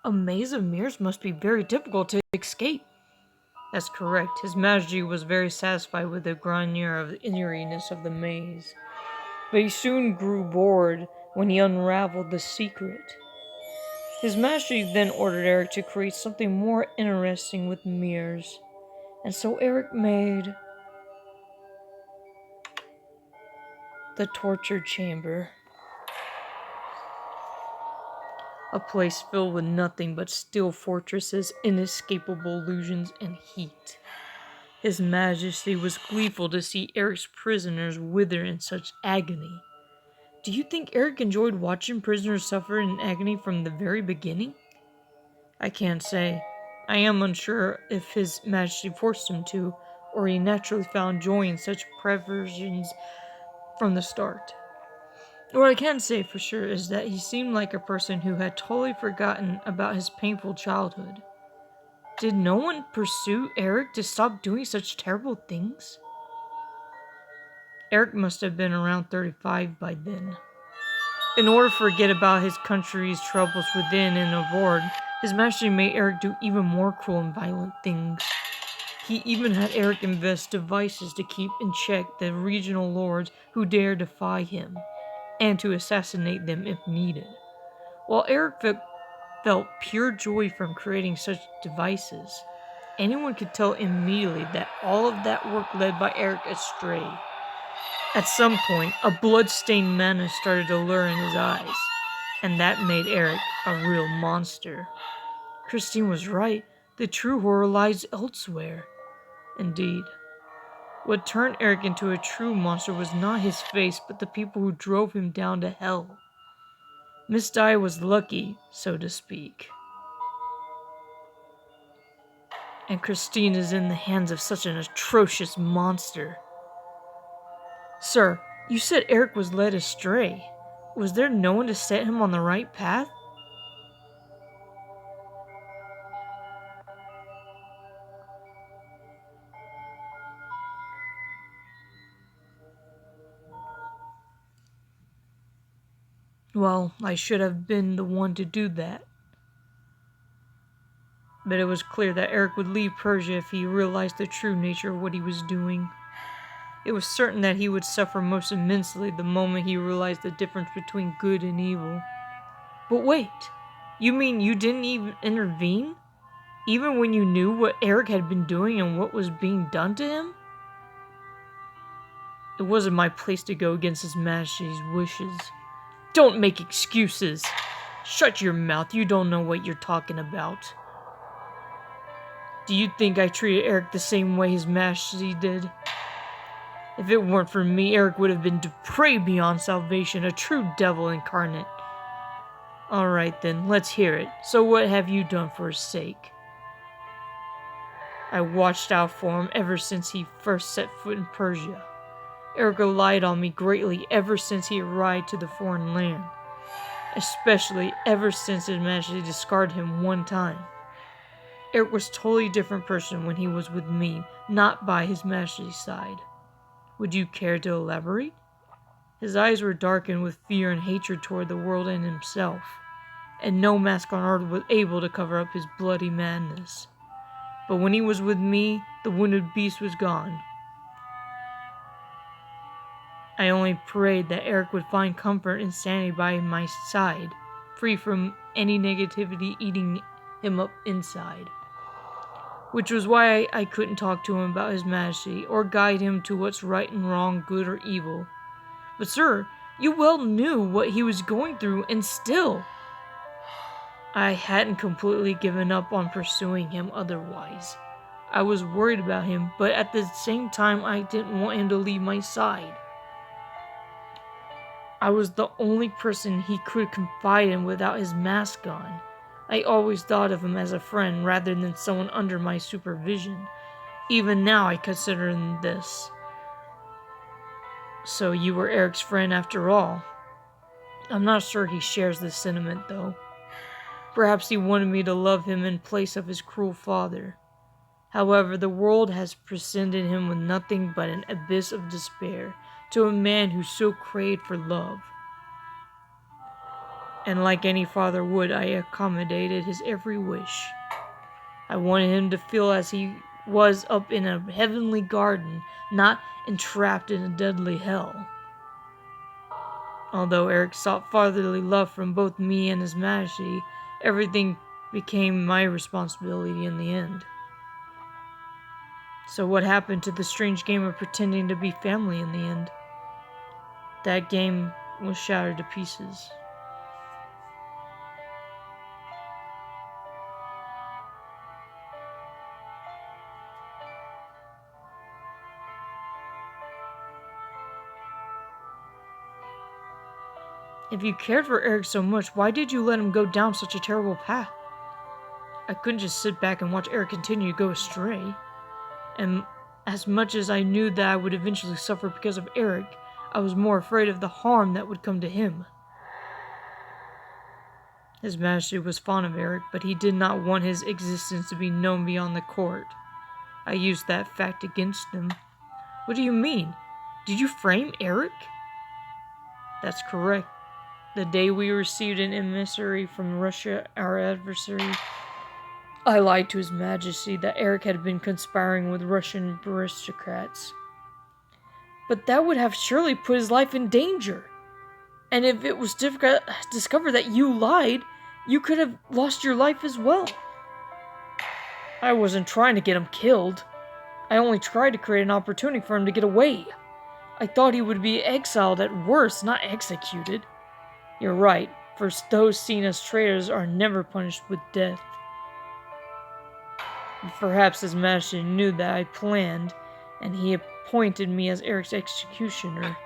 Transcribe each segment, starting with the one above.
A maze of mirrors must be very difficult to escape. That's correct. His Majesty was very satisfied with the grandeur of the eeriness of the maze, but he soon grew bored when he unraveled the secret. His Majesty then ordered Eric to create something more interesting with mirrors, and so Eric made the torture chamber, a place filled with nothing but steel fortresses, inescapable illusions, and heat. His Majesty was gleeful to see Eric's prisoners wither in such agony. Do you think Eric enjoyed watching prisoners suffer in agony from the very beginning? I can't say. I am unsure if His Majesty forced him to, or he naturally found joy in such perversions from the start. What I can say for sure is that he seemed like a person who had totally forgotten about his painful childhood. Did no one pursue Eric to stop doing such terrible things? Eric must have been around 35 by then. In order to forget about his country's troubles within and abroad, His Majesty made Eric do even more cruel and violent things. He even had Eric invest devices to keep in check the regional lords who dare defy him, and to assassinate them if needed. While Eric felt pure joy from creating such devices, anyone could tell immediately that all of that work led by Eric astray. At some point, a blood-stained madness started to lure in his eyes, and that made Eric a real monster. Christine was right. The true horror lies elsewhere. Indeed. What turned Eric into a true monster was not his face, but the people who drove him down to hell. Miss Di was lucky, so to speak. And Christine is in the hands of such an atrocious monster. Sir, you said Eric was led astray. Was there no one to set him on the right path? Well, I should have been the one to do that. But it was clear that Eric would leave Persia if he realized the true nature of what he was doing. It was certain that he would suffer most immensely the moment he realized the difference between good and evil. But wait, you mean you didn't even intervene? Even when you knew what Eric had been doing and what was being done to him? It wasn't my place to go against His Majesty's wishes. Don't make excuses! Shut your mouth, you don't know what you're talking about. Do you think I treated Eric the same way His Majesty did? If it weren't for me, Eric would have been depraved beyond salvation, a true devil incarnate. Alright then, let's hear it. So what have you done for his sake? I watched out for him ever since he first set foot in Persia. Eric relied on me greatly ever since he arrived to the foreign land, especially ever since His Majesty discarded him one time. Eric was a totally different person when he was with me, not by His Majesty's side. Would you care to elaborate? His eyes were darkened with fear and hatred toward the world and himself, and no mask on earth was able to cover up his bloody madness. But when he was with me, the wounded beast was gone. I only prayed that Eric would find comfort and sanity by my side, free from any negativity eating him up inside. Which was why I couldn't talk to him about His Majesty, or guide him to what's right and wrong, good or evil. But sir, you well knew what he was going through, and still... I hadn't completely given up on pursuing him otherwise. I was worried about him, but at the same time I didn't want him to leave my side. I was the only person he could confide in without his mask on. I always thought of him as a friend rather than someone under my supervision. Even now I consider him this. So you were Eric's friend after all. I'm not sure he shares this sentiment though. Perhaps he wanted me to love him in place of his cruel father. However, the world has presented him with nothing but an abyss of despair to a man who so craved for love. And like any father would, I accommodated his every wish. I wanted him to feel as he was up in a heavenly garden, not entrapped in a deadly hell. Although Eric sought fatherly love from both me and His Majesty, everything became my responsibility in the end. So what happened to the strange game of pretending to be family in the end? That game was shattered to pieces. If you cared for Eric so much, why did you let him go down such a terrible path? I couldn't just sit back and watch Eric continue to go astray. And as much as I knew that I would eventually suffer because of Eric, I was more afraid of the harm that would come to him. His Majesty was fond of Eric, but he did not want his existence to be known beyond the court. I used that fact against him. What do you mean? Did you frame Eric? That's correct. The day we received an emissary from Russia, our adversary, I lied to His Majesty that Eric had been conspiring with Russian aristocrats. But that would have surely put his life in danger. And if it was discovered that you lied, you could have lost your life as well. I wasn't trying to get him killed. I only tried to create an opportunity for him to get away. I thought he would be exiled at worst, not executed. You're right, for those seen as traitors are never punished with death. Perhaps His Majesty knew that I planned, and he appointed me as Eric's executioner.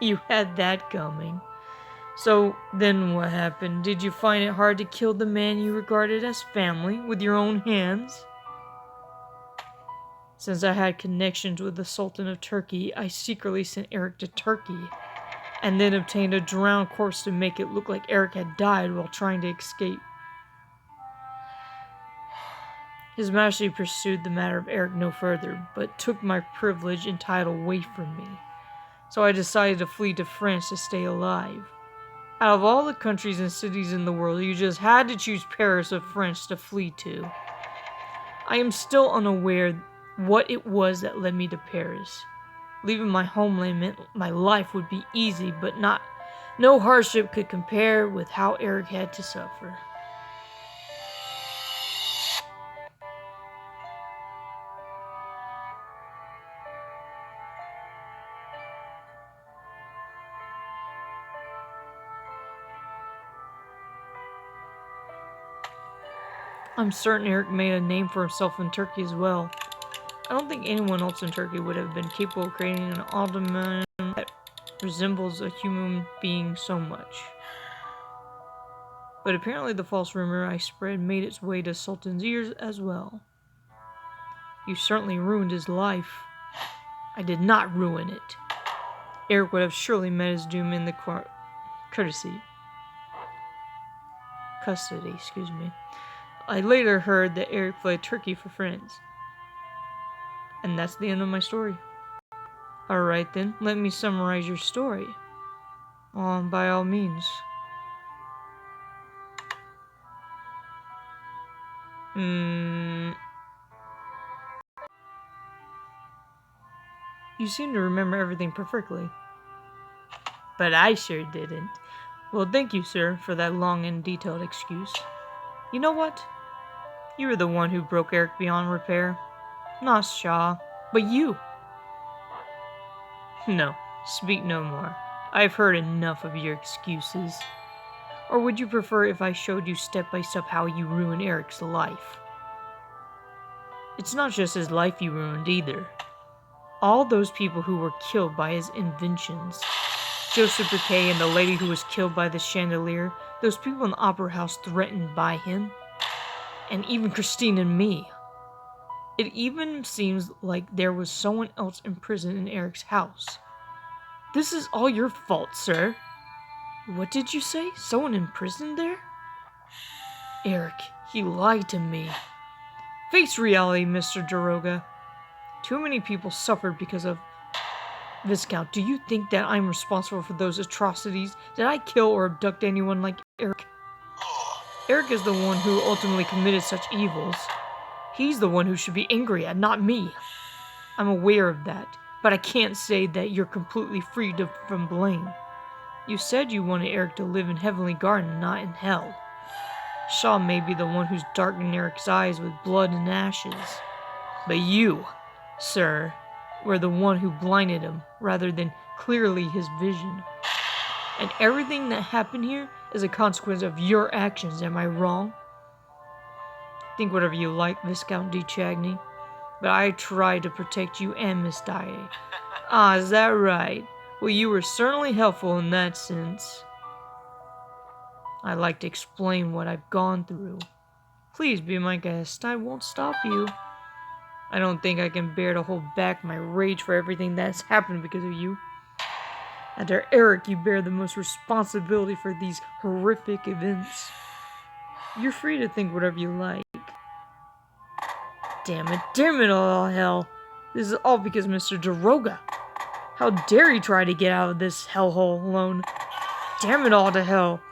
You had that coming. So, then what happened? Did you find it hard to kill the man you regarded as family with your own hands? Since I had connections with the Sultan of Turkey, I secretly sent Eric to Turkey, and then obtained a drowned corpse to make it look like Eric had died while trying to escape. His Majesty pursued the matter of Eric no further, but took my privilege and title away from me. So I decided to flee to France to stay alive. Out of all the countries and cities in the world, you just had to choose Paris of France to flee to. I am still unaware what it was that led me to Paris. Leaving my homeland meant my life would be easy, but no hardship could compare with how Eric had to suffer. I'm certain Eric made a name for himself in Turkey as well. I don't think anyone else in Turkey would have been capable of creating an automaton that resembles a human being so much. But apparently the false rumor I spread made its way to Sultan's ears as well. You certainly ruined his life. I did not ruin it. Eric would have surely met his doom in the custody. I later heard that Eric fled Turkey for friends. And that's the end of my story. Alright then, let me summarize your story. By all means. You seem to remember everything perfectly. But I sure didn't. Well, thank you, sir, for that long and detailed excuse. You know what? You were the one who broke Eric beyond repair. Not Shaw, but you. No, speak no more. I've heard enough of your excuses. Or would you prefer if I showed you step by step how you ruined Eric's life? It's not just his life you ruined either. All those people who were killed by his inventions. Joseph Bouquet and the lady who was killed by the chandelier. Those people in the opera house threatened by him. And even Christine and me. It even seems like there was someone else in prison in Eric's house. This is all your fault, sir. What did you say? Someone in prison there? Eric, he lied to me. Face reality, Mr. Daroga. Too many people suffered because of Viscount. Do you think that I'm responsible for those atrocities? Did I kill or abduct anyone like Eric. Eric is the one who ultimately committed such evils. He's the one who should be angry at, not me. I'm aware of that, but I can't say that you're completely free from blame. You said you wanted Eric to live in Heavenly Garden, not in hell. Shaw may be the one who's darkened Eric's eyes with blood and ashes. But you, sir, were the one who blinded him, rather than clearly his vision. And everything that happened here is a consequence of your actions, am I wrong? Think whatever you like, Viscount de Chagny, but I tried to protect you and Miss Daae. Ah, is that right? Well, you were certainly helpful in that sense. I'd like to explain what I've gone through. Please be my guest, I won't stop you. I don't think I can bear to hold back my rage for everything that's happened because of you. After Eric, you bear the most responsibility for these horrific events. You're free to think whatever you like. Damn it all hell. This is all because Mr. Daroga. How dare he try to get out of this hellhole alone? Damn it all to hell.